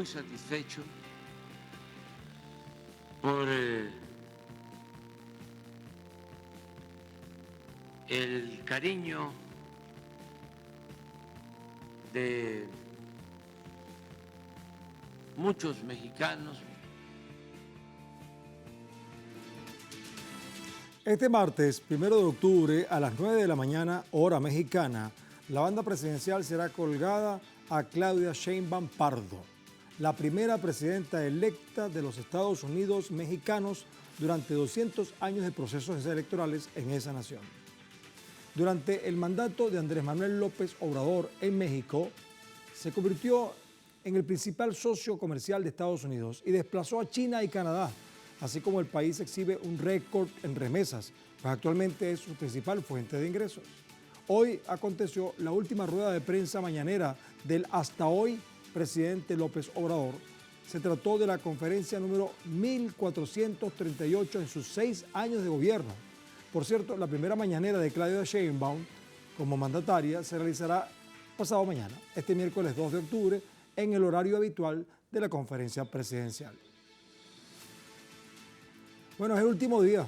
muy satisfecho por el cariño de muchos mexicanos. Este martes, 1 de octubre, a las 9 de la mañana, hora mexicana, la banda presidencial será colgada a Claudia Sheinbaum Pardo, la primera presidenta electa de los Estados Unidos mexicanos durante 200 años de procesos electorales en esa nación. Durante el mandato de Andrés Manuel López Obrador en México, se convirtió en el principal socio comercial de Estados Unidos y desplazó a China y Canadá, así como el país exhibe un récord en remesas, pues actualmente es su principal fuente de ingresos. Hoy aconteció la última rueda de prensa mañanera del hasta hoy presidente López Obrador. Se trató de la conferencia número 1438 en sus 6 años de gobierno. Por cierto, la primera mañanera de Claudia Sheinbaum como mandataria se realizará pasado mañana, este miércoles 2 de octubre, en el horario habitual de la conferencia presidencial. Bueno, es el último día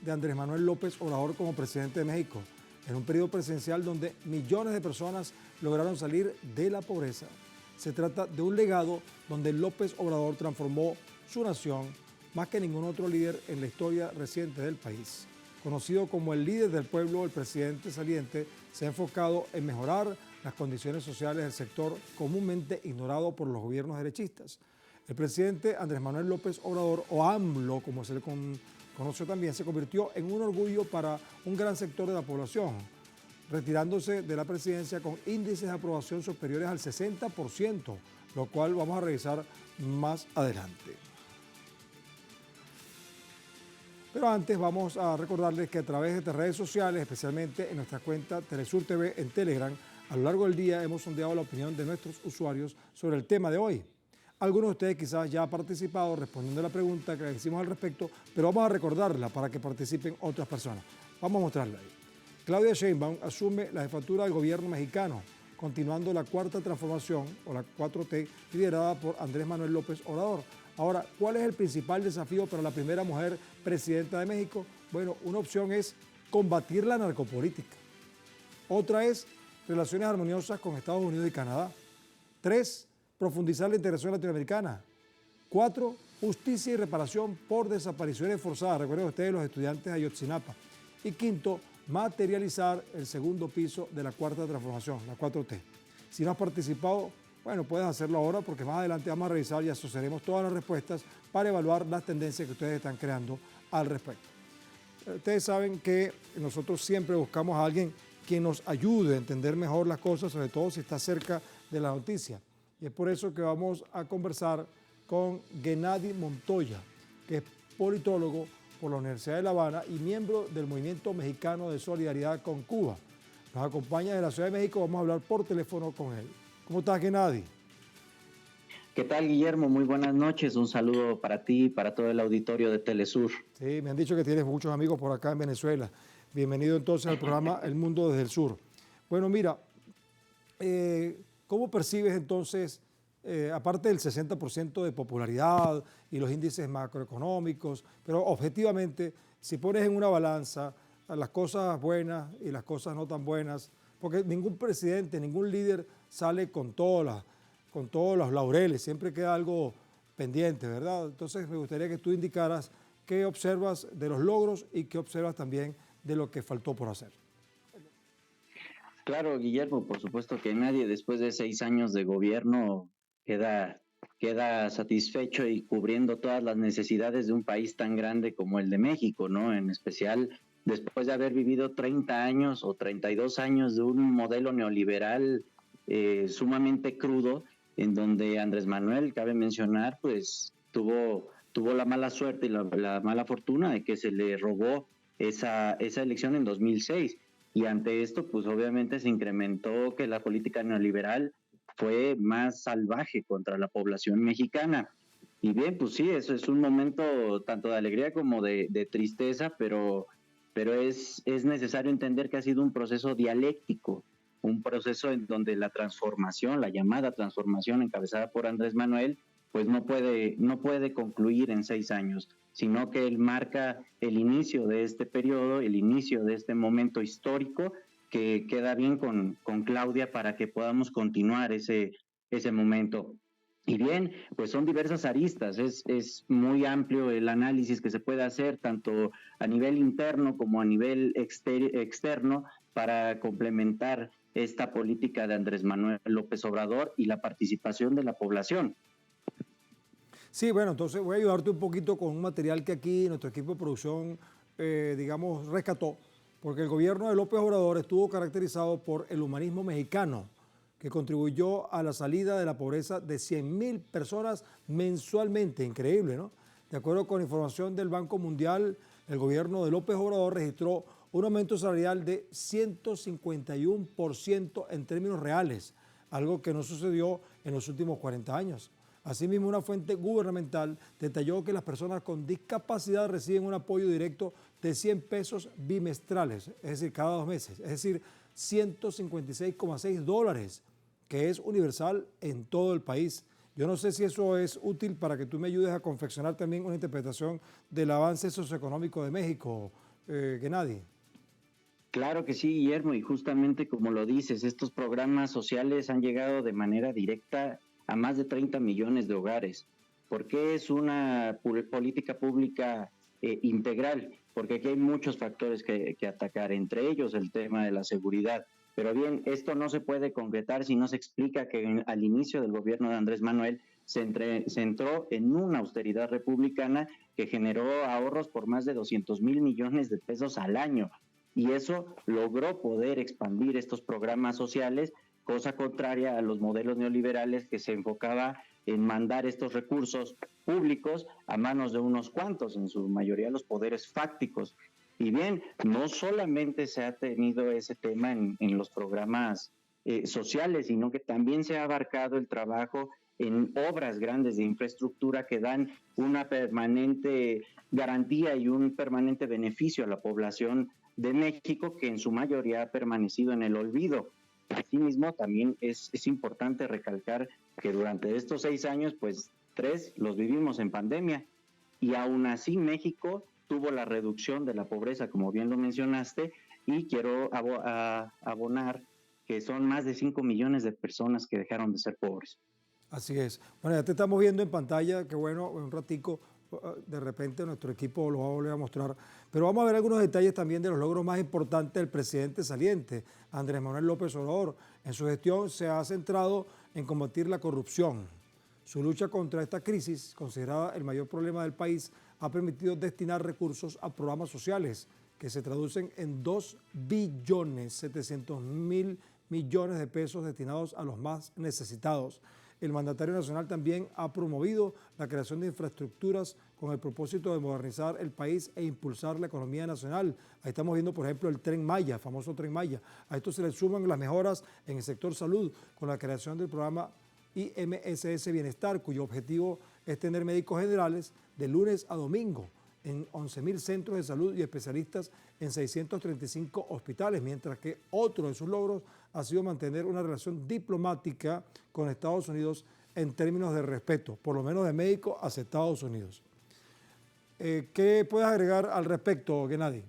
de Andrés Manuel López Obrador como presidente de México, en un periodo presidencial donde millones de personas lograron salir de la pobreza. Se trata de un legado donde López Obrador transformó su nación más que ningún otro líder en la historia reciente del país. Conocido como el líder del pueblo, el presidente saliente se ha enfocado en mejorar las condiciones sociales del sector comúnmente ignorado por los gobiernos derechistas. El presidente Andrés Manuel López Obrador, o AMLO, como se le conoce también, se convirtió en un orgullo para un gran sector de la población, retirándose de la presidencia con índices de aprobación superiores al 60%, lo cual vamos a revisar más adelante. Pero antes vamos a recordarles que a través de estas redes sociales, especialmente en nuestra cuenta Telesur TV en Telegram, a lo largo del día hemos sondeado la opinión de nuestros usuarios sobre el tema de hoy. Algunos de ustedes quizás ya han participado respondiendo a la pregunta que les hicimos al respecto, pero vamos a recordarla para que participen otras personas. Vamos a mostrarla ahí. Claudia Sheinbaum asume la jefatura del gobierno mexicano, continuando la cuarta transformación, o la 4T, liderada por Andrés Manuel López Obrador. Ahora, ¿cuál es el principal desafío para la primera mujer presidenta de México? Bueno, una opción es combatir la narcopolítica. Otra es relaciones armoniosas con Estados Unidos y Canadá. 3, profundizar la integración latinoamericana. 4, justicia y reparación por desapariciones forzadas. Recuerden ustedes los estudiantes de Ayotzinapa. Y 5, materializar el segundo piso de la cuarta transformación, la 4T. Si no has participado, bueno, puedes hacerlo ahora porque más adelante vamos a revisar y asociaremos todas las respuestas para evaluar las tendencias que ustedes están creando al respecto. Ustedes saben que nosotros siempre buscamos a alguien que nos ayude a entender mejor las cosas, sobre todo si está cerca de la noticia. Y es por eso que vamos a conversar con Gennady Montoya, que es politólogo por la Universidad de La Habana y miembro del Movimiento Mexicano de Solidaridad con Cuba. Nos acompaña de la Ciudad de México, vamos a hablar por teléfono con él. ¿Cómo estás, Gennady? ¿Qué tal, Guillermo? Muy buenas noches. Un saludo para ti y para todo el auditorio de Telesur. Sí, me han dicho que tienes muchos amigos por acá en Venezuela. Bienvenido entonces al programa El Mundo desde el Sur. Bueno, mira, ¿cómo percibes entonces, aparte del 60% de popularidad y los índices macroeconómicos, pero objetivamente, si pones en una balanza las cosas buenas y las cosas no tan buenas, porque ningún presidente, ningún líder sale con todos los laureles, siempre queda algo pendiente, ¿verdad? Entonces me gustaría que tú indicaras qué observas de los logros y qué observas también de lo que faltó por hacer. Claro, Guillermo, por supuesto que nadie después de 6 años de gobierno queda satisfecho y cubriendo todas las necesidades de un país tan grande como el de México, ¿no? En especial después de haber vivido 30 años o 32 años de un modelo neoliberal sumamente crudo, en donde Andrés Manuel, cabe mencionar, pues tuvo la mala suerte y la mala fortuna de que se le robó esa elección en 2006. Y ante esto, pues obviamente se incrementó que la política neoliberal fue más salvaje contra la población mexicana. Y bien, pues sí, eso es un momento tanto de alegría como de tristeza, pero es necesario entender que ha sido un proceso dialéctico, un proceso en donde la transformación, la llamada transformación encabezada por Andrés Manuel, pues no puede concluir en 6 años, sino que él marca el inicio de este periodo, el inicio de este momento histórico que queda bien con Claudia para que podamos continuar ese momento. Y bien, pues son diversas aristas, es muy amplio el análisis que se puede hacer tanto a nivel interno como a nivel externo para complementar esta política de Andrés Manuel López Obrador y la participación de la población. Sí, bueno, entonces voy a ayudarte un poquito con un material que aquí nuestro equipo de producción, rescató, porque el gobierno de López Obrador estuvo caracterizado por el humanismo mexicano, que contribuyó a la salida de la pobreza de 100,000 personas mensualmente. Increíble, ¿no? De acuerdo con información del Banco Mundial, el gobierno de López Obrador registró un aumento salarial de 151% en términos reales, algo que no sucedió en los últimos 40 años. Asimismo, una fuente gubernamental detalló que las personas con discapacidad reciben un apoyo directo de 100 pesos bimestrales, es decir, cada 2 meses, es decir, $156,6, que es universal en todo el país. Yo no sé si eso es útil para que tú me ayudes a confeccionar también una interpretación del avance socioeconómico de México, Gennady. Claro que sí, Guillermo, y justamente como lo dices, estos programas sociales han llegado de manera directa a más de 30 millones de hogares. ¿Por qué es una política pública integral? Porque aquí hay muchos factores que atacar, entre ellos el tema de la seguridad. Pero bien, esto no se puede concretar si no se explica que al inicio del gobierno de Andrés Manuel se entró en una austeridad republicana que generó ahorros por más de 200,000 millones de pesos al año. Y eso logró poder expandir estos programas sociales, cosa contraria a los modelos neoliberales que se enfocaba en mandar estos recursos públicos a manos de unos cuantos, en su mayoría los poderes fácticos. Y bien, no solamente se ha tenido ese tema en los programas sociales, sino que también se ha abarcado el trabajo en obras grandes de infraestructura que dan una permanente garantía y un permanente beneficio a la población de México, que en su mayoría ha permanecido en el olvido. Asimismo, también es importante recalcar que durante estos 6 años, pues 3 los vivimos en pandemia, y aún así México tuvo la reducción de la pobreza, como bien lo mencionaste, y quiero abonar que son más de 5 millones de personas que dejaron de ser pobres. Así es. Bueno, ya te estamos viendo en pantalla, qué bueno, un ratico, de repente nuestro equipo lo va a volver a mostrar. Pero vamos a ver algunos detalles también de los logros más importantes del presidente saliente, Andrés Manuel López Obrador. En su gestión se ha centrado en combatir la corrupción. Su lucha contra esta crisis, considerada el mayor problema del país, ha permitido destinar recursos a programas sociales que se traducen en 2.700.000 millones de pesos destinados a los más necesitados. El mandatario nacional también ha promovido la creación de infraestructuras con el propósito de modernizar el país e impulsar la economía nacional. Ahí estamos viendo, por ejemplo, el Tren Maya, el famoso Tren Maya. A esto se le suman las mejoras en el sector salud con la creación del programa IMSS Bienestar, cuyo objetivo es tener médicos generales de lunes a domingo en 11,000 centros de salud y especialistas en 635 hospitales, mientras que otro de sus logros ha sido mantener una relación diplomática con Estados Unidos en términos de respeto, por lo menos de médicos hacia Estados Unidos. ¿Qué puedes agregar al respecto, Gennady?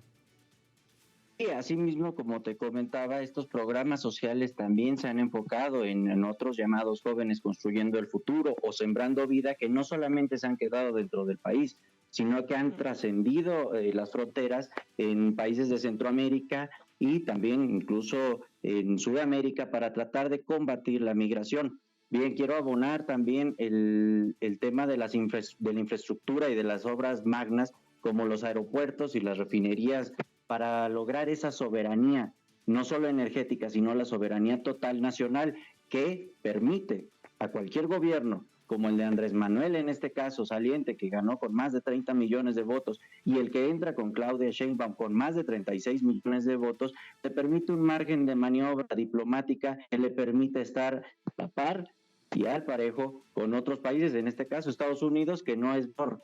Sí, así mismo, como te comentaba, estos programas sociales también se han enfocado en otros llamados Jóvenes Construyendo el Futuro o Sembrando Vida, que no solamente se han quedado dentro del país, sino que han trascendido las fronteras en países de Centroamérica y también incluso en Sudamérica para tratar de combatir la migración. Bien, quiero abonar también el tema de la infraestructura y de las obras magnas como los aeropuertos y las refinerías para lograr esa soberanía, no solo energética, sino la soberanía total nacional que permite a cualquier gobierno, como el de Andrés Manuel en este caso saliente, que ganó con más de 30 millones de votos, y el que entra con Claudia Sheinbaum con más de 36 millones de votos, le permite un margen de maniobra diplomática que le permite estar a par y al parejo con otros países, en este caso Estados Unidos, que no es por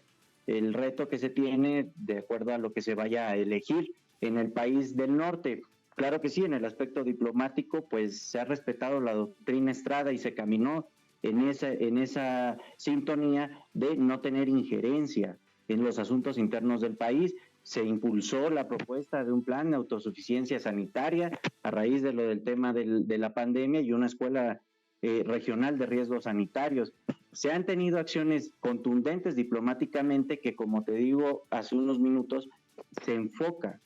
el reto que se tiene de acuerdo a lo que se vaya a elegir en el país del norte. Claro que sí, en el aspecto diplomático, pues se ha respetado la doctrina Estrada y se caminó en esa sintonía de no tener injerencia en los asuntos internos del país. Se impulsó la propuesta de un plan de autosuficiencia sanitaria a raíz de lo del tema de la pandemia y una escuela regional de riesgos sanitarios. Se han tenido acciones contundentes diplomáticamente que, como te digo hace unos minutos, se enfoca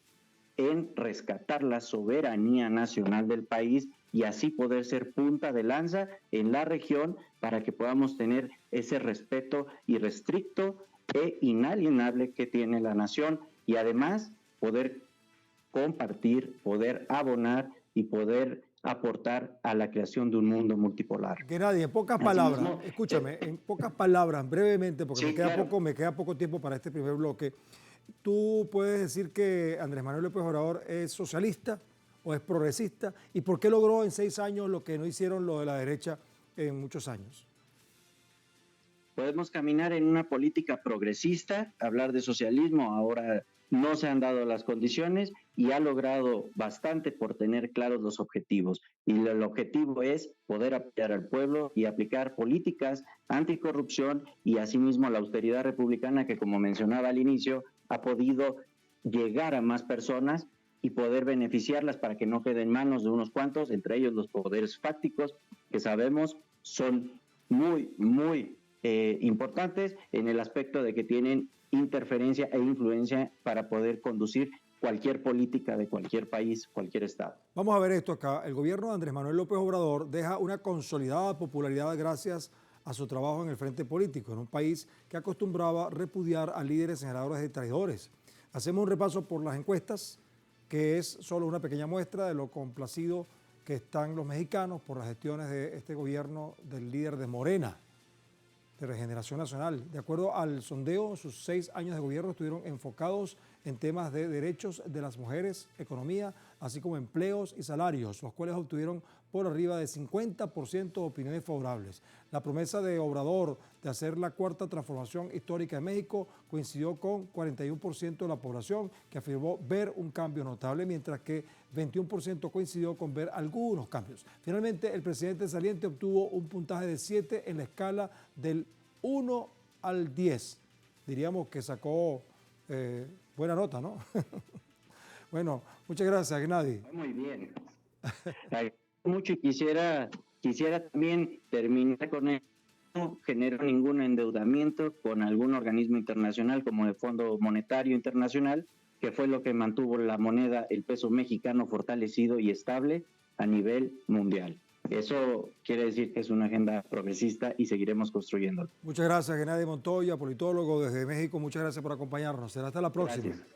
en rescatar la soberanía nacional del país y así poder ser punta de lanza en la región para que podamos tener ese respeto irrestricto e inalienable que tiene la nación y además poder compartir, poder abonar y poder aportar a la creación de un mundo multipolar. Gennady, en pocas palabras, escúchame, en pocas palabras, brevemente, porque sí, claro. me queda poco tiempo para este primer bloque. ¿Tú puedes decir que Andrés Manuel López Obrador es socialista o es progresista? ¿Y por qué logró en 6 años lo que no hicieron los de la derecha en muchos años? Podemos caminar en una política progresista, hablar de socialismo, ahora no se han dado las condiciones y ha logrado bastante por tener claros los objetivos. Y el objetivo es poder apoyar al pueblo y aplicar políticas anticorrupción y asimismo la austeridad republicana que, como mencionaba al inicio, ha podido llegar a más personas y poder beneficiarlas para que no queden en manos de unos cuantos, entre ellos los poderes fácticos, que sabemos son muy importantes en el aspecto de que tienen interferencia e influencia para poder conducir cualquier política de cualquier país, cualquier estado. Vamos a ver esto acá. El gobierno de Andrés Manuel López Obrador deja una consolidada popularidad gracias a su trabajo en el frente político, en un país que acostumbraba a repudiar a líderes señaladores de traidores. Hacemos un repaso por las encuestas, que es solo una pequeña muestra de lo complacido que están los mexicanos por las gestiones de este gobierno del líder de Morena, de Regeneración Nacional. De acuerdo al sondeo, sus 6 años de gobierno estuvieron enfocados en temas de derechos de las mujeres, economía, así como empleos y salarios, los cuales obtuvieron por arriba de 50% de opiniones favorables. La promesa de Obrador de hacer la cuarta transformación histórica de México coincidió con 41% de la población que afirmó ver un cambio notable, mientras que 21% coincidió con ver algunos cambios. Finalmente, el presidente saliente obtuvo un puntaje de 7 en la escala del 1 al 10. Diríamos que sacó buena nota, ¿no? Bueno, muchas gracias, Gennady. Muy bien. Mucho y quisiera también terminar con esto. No genera ningún endeudamiento con algún organismo internacional como el Fondo Monetario Internacional, que fue lo que mantuvo la moneda, el peso mexicano fortalecido y estable a nivel mundial. Eso quiere decir que es una agenda progresista y seguiremos construyéndolo. Muchas gracias, Gennady Montoya, politólogo desde México. Muchas gracias por acompañarnos. Será hasta la próxima. Gracias.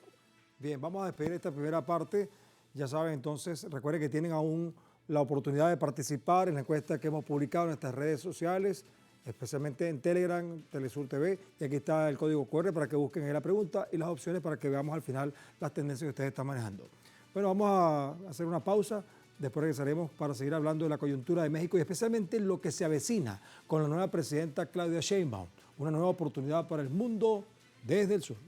Bien, vamos a despedir esta primera parte. Ya saben, entonces, recuerden que tienen aún la oportunidad de participar en la encuesta que hemos publicado en nuestras redes sociales, especialmente en Telegram, Telesur TV, y aquí está el código QR para que busquen ahí la pregunta y las opciones para que veamos al final las tendencias que ustedes están manejando. Bueno, vamos a hacer una pausa, después regresaremos para seguir hablando de la coyuntura de México y especialmente lo que se avecina con la nueva presidenta Claudia Sheinbaum, una nueva oportunidad para el mundo desde el sur.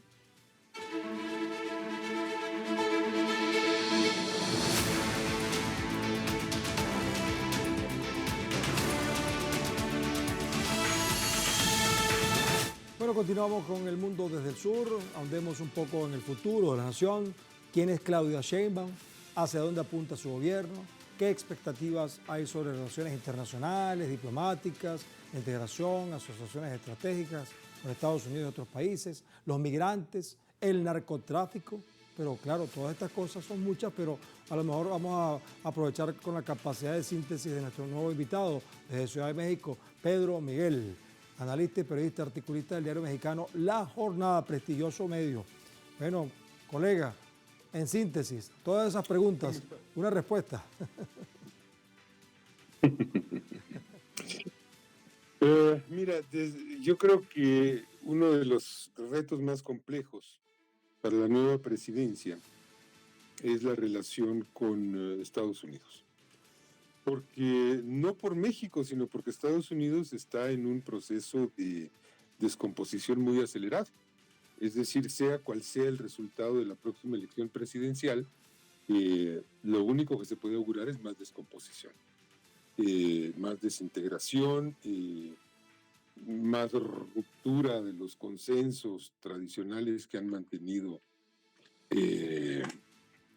Bueno, continuamos con el mundo desde el sur, ahondemos un poco en el futuro de la nación, quién es Claudia Sheinbaum, hacia dónde apunta su gobierno, qué expectativas hay sobre relaciones internacionales, diplomáticas, integración, asociaciones estratégicas con Estados Unidos y otros países, los migrantes, el narcotráfico, pero claro, todas estas cosas son muchas, pero a lo mejor vamos a aprovechar con la capacidad de síntesis de nuestro nuevo invitado desde Ciudad de México, Pedro Miguel, analista y periodista, articulista del diario mexicano La Jornada, prestigioso medio. Bueno, colega, en síntesis, todas esas preguntas, una respuesta. Mira, yo creo que uno de los retos más complejos para la nueva presidencia es la relación con Estados Unidos. Porque no por México, sino porque Estados Unidos está en un proceso de descomposición muy acelerado. Es decir, sea cual sea el resultado de la próxima elección presidencial, lo único que se puede augurar es más descomposición. más desintegración, más ruptura de los consensos tradicionales que han mantenido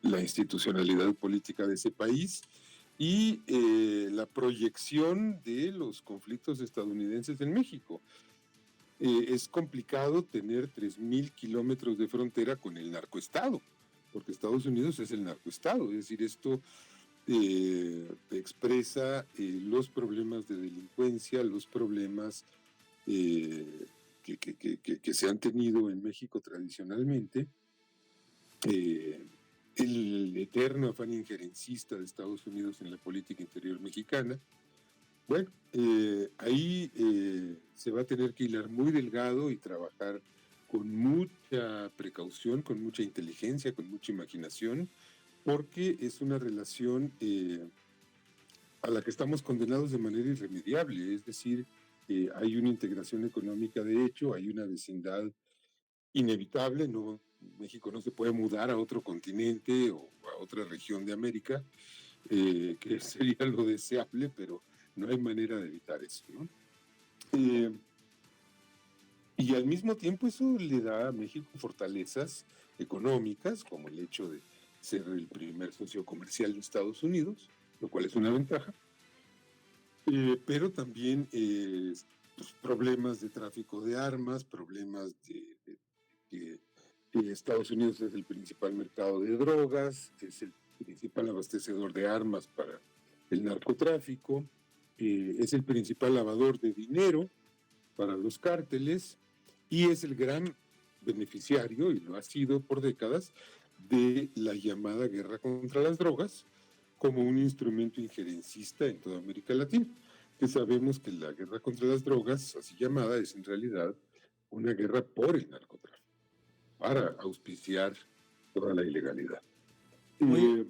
la institucionalidad política de ese país y la proyección de los conflictos estadounidenses en México. Es complicado tener 3,000 kilómetros de frontera con el narcoestado, porque Estados Unidos es el narcoestado, es decir, esto expresa los problemas de delincuencia, los problemas que se han tenido en México tradicionalmente, el eterno afán injerencista de Estados Unidos en la política interior mexicana. Bueno, ahí se va a tener que hilar muy delgado y trabajar con mucha precaución, con mucha inteligencia, con mucha imaginación, porque es una relación a la que estamos condenados de manera irremediable, es decir, hay una integración económica de hecho, hay una vecindad inevitable, no, México no se puede mudar a otro continente o a otra región de América, que sería lo deseable, pero no hay manera de evitar eso, ¿no? Y al mismo tiempo eso le da a México fortalezas económicas, como el hecho de ser el primer socio comercial de Estados Unidos, lo cual es una ventaja, pero también pues, problemas de tráfico de armas, problemas de que Estados Unidos es el principal mercado de drogas, es el principal abastecedor de armas para el narcotráfico, es el principal lavador de dinero para los cárteles y es el gran beneficiario, y lo ha sido por décadas, de la llamada guerra contra las drogas como un instrumento injerencista en toda América Latina, que sabemos que la guerra contra las drogas, así llamada, es en realidad una guerra por el narcotráfico, para auspiciar toda la ilegalidad. Oye,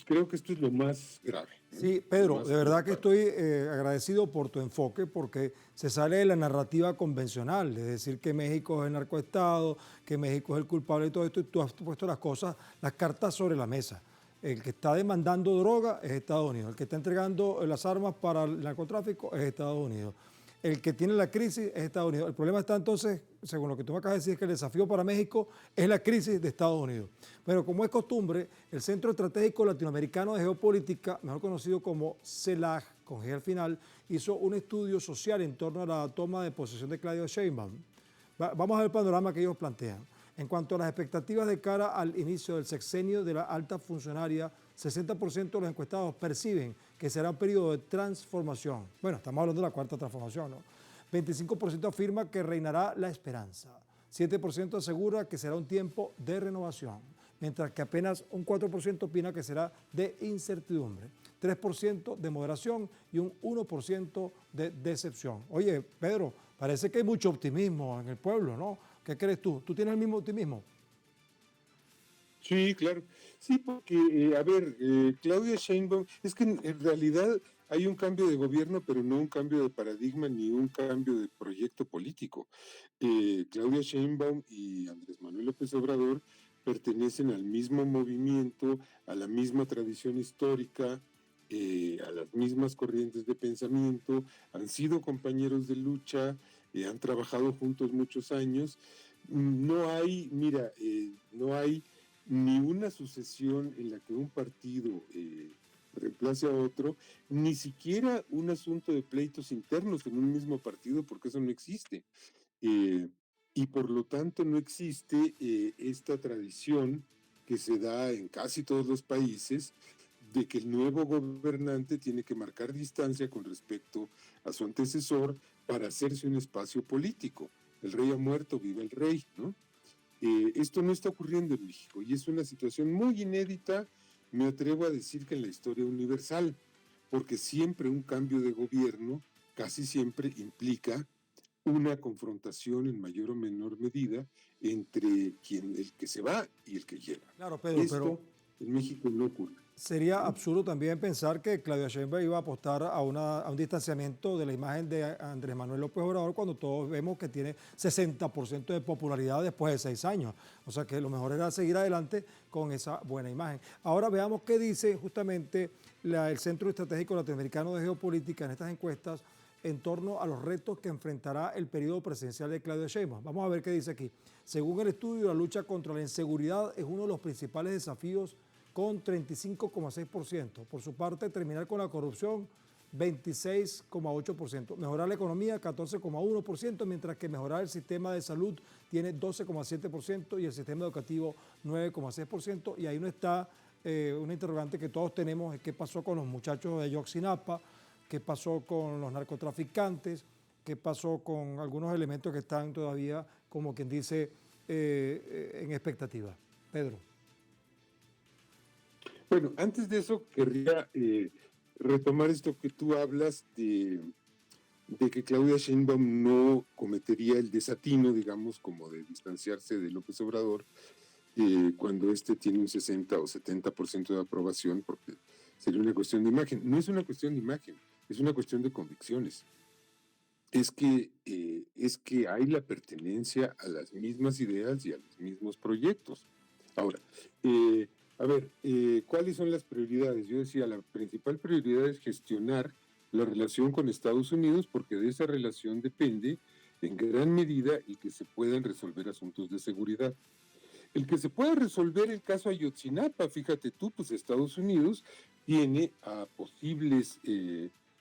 Creo que esto es lo más grave, ¿no? sí, Lo Pedro, más de verdad que preocupante. estoy agradecido por tu enfoque porque se sale de la narrativa convencional, es decir, que México es el narcoestado, que México es el culpable de todo esto, y tú has puesto las cosas, las cartas sobre la mesa. El que está demandando droga es Estados Unidos, el que está entregando las armas para el narcotráfico es Estados Unidos. El que tiene la crisis es Estados Unidos. El problema está entonces, según lo que tú me acabas de decir, es que el desafío para México es la crisis de Estados Unidos. Pero como es costumbre, el Centro Estratégico Latinoamericano de Geopolítica, mejor conocido como CELAG, con G al final, hizo un estudio social en torno a la toma de posesión de Claudia Sheinbaum. Vamos a ver el panorama que ellos plantean. En cuanto a las expectativas de cara al inicio del sexenio de la alta funcionaria, 60% de los encuestados perciben que será un periodo de transformación. Bueno, estamos hablando de la cuarta transformación, ¿no? 25% afirma que reinará la esperanza. 7% asegura que será un tiempo de renovación, mientras que apenas un 4% opina que será de incertidumbre, 3% de moderación y un 1% de decepción. Oye, Pedro, parece que hay mucho optimismo en el pueblo, ¿no? ¿Qué crees tú? ¿Tú tienes el mismo optimismo? Sí, claro. Sí, porque, a ver, Claudia Sheinbaum, es que en realidad hay un cambio de gobierno, pero no un cambio de paradigma ni un cambio de proyecto político. Claudia Sheinbaum y Andrés Manuel López Obrador pertenecen al mismo movimiento, a la misma tradición histórica, a las mismas corrientes de pensamiento, han sido compañeros de lucha, han trabajado juntos muchos años. No hay, mira, no hay ni una sucesión en la que un partido reemplace a otro, ni siquiera un asunto de pleitos internos en un mismo partido, porque eso no existe. Eh, y por lo tanto no existe esta tradición que se da en casi todos los países de que el nuevo gobernante tiene que marcar distancia con respecto a su antecesor para hacerse un espacio político. El rey ha muerto, viva el rey, ¿no? Esto no está ocurriendo en México y es una situación muy inédita, me atrevo a decir que en la historia universal, porque siempre un cambio de gobierno casi siempre implica una confrontación en mayor o menor medida entre el que se va y el que llega. Claro, Pedro, Esto, en México no ocurre. Sería absurdo también pensar que Claudia Sheinbaum iba a apostar a un distanciamiento de la imagen de Andrés Manuel López Obrador cuando todos vemos que tiene 60% de popularidad después de 6 años. O sea que lo mejor era seguir adelante con esa buena imagen. Ahora veamos qué dice justamente el Centro Estratégico Latinoamericano de Geopolítica en estas encuestas en torno a los retos que enfrentará el periodo presidencial de Claudia Sheinbaum. Vamos a ver qué dice aquí. Según el estudio, la lucha contra la inseguridad es uno de los principales desafíos con 35,6%. Por su parte, terminar con la corrupción, 26,8%. Mejorar la economía, 14,1%, mientras que mejorar el sistema de salud tiene 12,7% y el sistema educativo 9,6%. Y ahí no está una interrogante que todos tenemos, qué pasó con los muchachos de Ayotzinapa, qué pasó con los narcotraficantes, qué pasó con algunos elementos que están todavía, como quien dice, en expectativa. Pedro. Bueno, antes de eso querría retomar esto que tú hablas de que Claudia Sheinbaum no cometería el desatino, digamos, como de distanciarse de López Obrador cuando éste tiene un 60 o 70% de aprobación, porque sería una cuestión de imagen. No es una cuestión de imagen, es una cuestión de convicciones. Es que hay la pertenencia a las mismas ideas y a los mismos proyectos. Ahora, a ver, ¿cuáles son las prioridades? Yo decía, la principal prioridad es gestionar la relación con Estados Unidos, porque de esa relación depende en gran medida el que se puedan resolver asuntos de seguridad. El que se pueda resolver el caso Ayotzinapa, fíjate tú, pues Estados Unidos tiene a posibles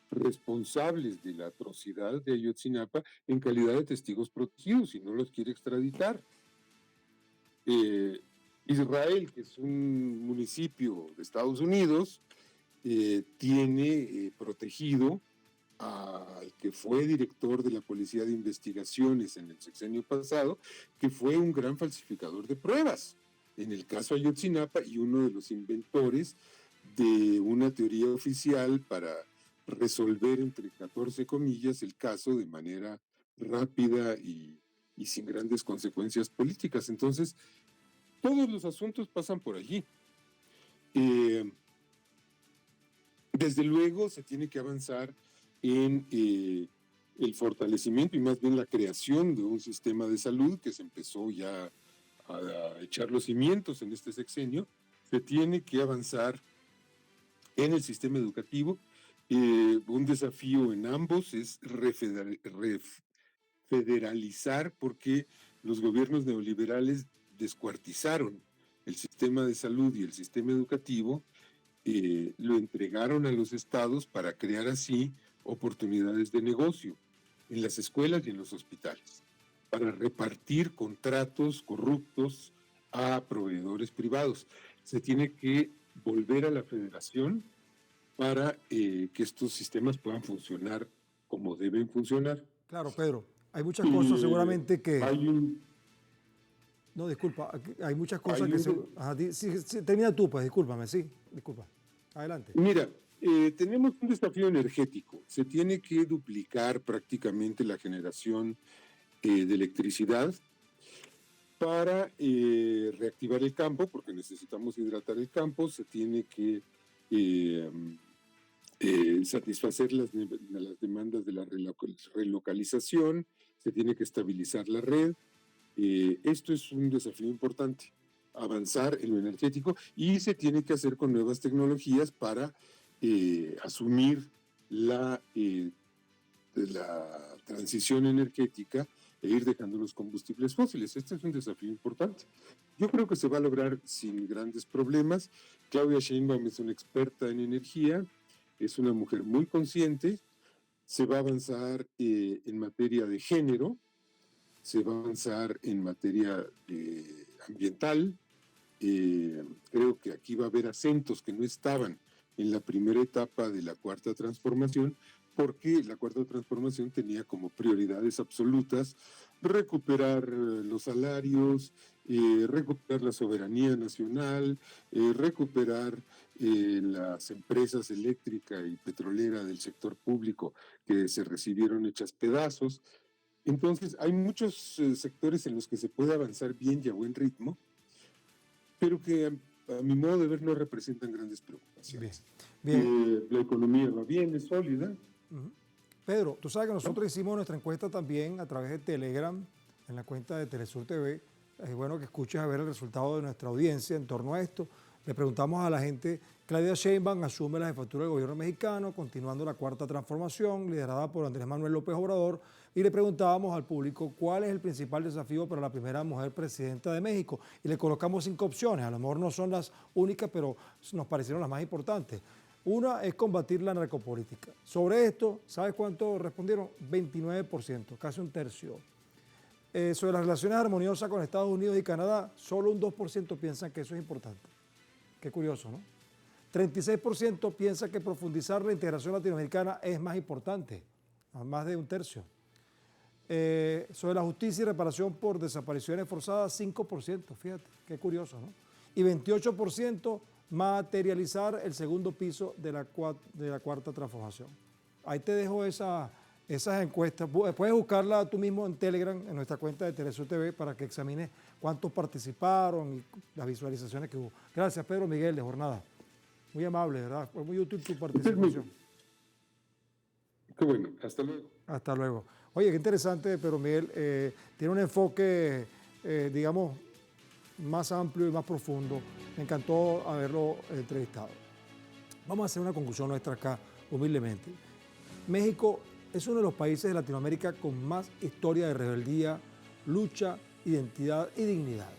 responsables de la atrocidad de Ayotzinapa en calidad de testigos protegidos y no los quiere extraditar. Israel, que es un municipio de Estados Unidos, tiene protegido al que fue director de la Policía de Investigaciones en el sexenio pasado, que fue un gran falsificador de pruebas en el caso Ayotzinapa y uno de los inventores de una teoría oficial para resolver, entre 14 comillas, el caso de manera rápida y sin grandes consecuencias políticas. Entonces, todos los asuntos pasan por allí. Desde luego se tiene que avanzar en el fortalecimiento y más bien la creación de un sistema de salud que se empezó ya a echar los cimientos en este sexenio. Se tiene que avanzar en el sistema educativo. Un desafío en ambos es federalizar, porque los gobiernos neoliberales descuartizaron el sistema de salud y el sistema educativo, lo entregaron a los estados para crear así oportunidades de negocio en las escuelas y en los hospitales, para repartir contratos corruptos a proveedores privados. Se tiene que volver a la federación para que estos sistemas puedan funcionar como deben funcionar. Claro, Pedro, hay muchas cosas seguramente que... Hay un... No, disculpa, hay muchas cosas que... Ajá, sí, termina tú, pues, discúlpame, sí, disculpa. Adelante. Mira, tenemos un desafío energético. Se tiene que duplicar prácticamente la generación de electricidad para reactivar el campo, porque necesitamos hidratar el campo. Se tiene que satisfacer las demandas de la relocalización. Se tiene que estabilizar la red. Esto es un desafío importante, avanzar en lo energético, y se tiene que hacer con nuevas tecnologías para asumir la transición energética e ir dejando los combustibles fósiles. Este es un desafío importante. Yo creo que se va a lograr sin grandes problemas. Claudia Sheinbaum es una experta en energía, es una mujer muy consciente. Se va a avanzar en materia de género, se va a avanzar en materia ambiental. Creo que aquí va a haber acentos que no estaban en la primera etapa de la Cuarta Transformación, porque la Cuarta Transformación tenía como prioridades absolutas recuperar los salarios, recuperar la soberanía nacional, recuperar las empresas eléctrica y petrolera del sector público que se recibieron hechas pedazos. Entonces, hay muchos sectores en los que se puede avanzar bien y a buen ritmo, pero que a mi modo de ver, no representan grandes preocupaciones. Bien. La economía va bien, es sólida. Pedro, tú sabes que nosotros hicimos nuestra encuesta también a través de Telegram, en la cuenta de Telesur TV. Es bueno que escuches a ver el resultado de nuestra audiencia en torno a esto. Le preguntamos a la gente, Claudia Sheinbaum asume la jefatura del gobierno mexicano, continuando la cuarta transformación, liderada por Andrés Manuel López Obrador, y le preguntábamos al público cuál es el principal desafío para la primera mujer presidenta de México. Y le colocamos 5 opciones, a lo mejor no son las únicas, pero nos parecieron las más importantes. Una es combatir la narcopolítica. Sobre esto, ¿sabes cuánto respondieron? 29%, casi un tercio. Sobre las relaciones armoniosas con Estados Unidos y Canadá, solo un 2% piensan que eso es importante. Qué curioso, ¿no? 36% piensa que profundizar la integración latinoamericana es más importante, más de un tercio. Sobre la justicia y reparación por desapariciones forzadas, 5%, fíjate, qué curioso, ¿no? Y 28% materializar el segundo piso de la cuarta transformación. Ahí te dejo esas encuestas. Puedes buscarla tú mismo en Telegram, en nuestra cuenta de Telesur TV, para que examines cuántos participaron y las visualizaciones que hubo. Gracias, Pedro Miguel, de Jornada. Muy amable, ¿verdad? Fue muy útil tu participación. Qué bueno, hasta luego. Hasta luego. Oye, qué interesante, Pedro Miguel. Tiene un enfoque, digamos, más amplio y más profundo. Me encantó haberlo entrevistado. Vamos a hacer una conclusión nuestra acá, humildemente. México es uno de los países de Latinoamérica con más historia de rebeldía, lucha, identidad y dignidad.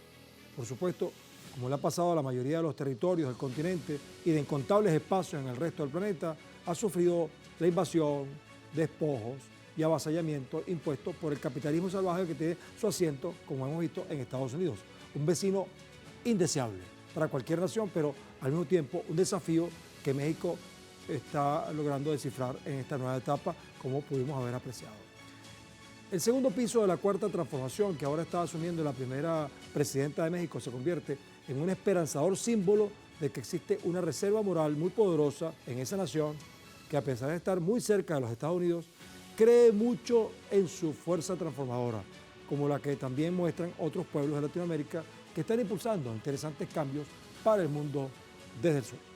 Por supuesto, como le ha pasado a la mayoría de los territorios del continente y de incontables espacios en el resto del planeta, ha sufrido la invasión, despojos y avasallamiento impuestos por el capitalismo salvaje que tiene su asiento, como hemos visto, en Estados Unidos. Un vecino indeseable para cualquier nación, pero al mismo tiempo un desafío que México está logrando descifrar en esta nueva etapa, como pudimos haber apreciado. El segundo piso de la cuarta transformación, que ahora está asumiendo la primera presidenta de México, se convierte en un esperanzador símbolo de que existe una reserva moral muy poderosa en esa nación, que a pesar de estar muy cerca de los Estados Unidos, cree mucho en su fuerza transformadora, como la que también muestran otros pueblos de Latinoamérica que están impulsando interesantes cambios para el mundo desde el sur.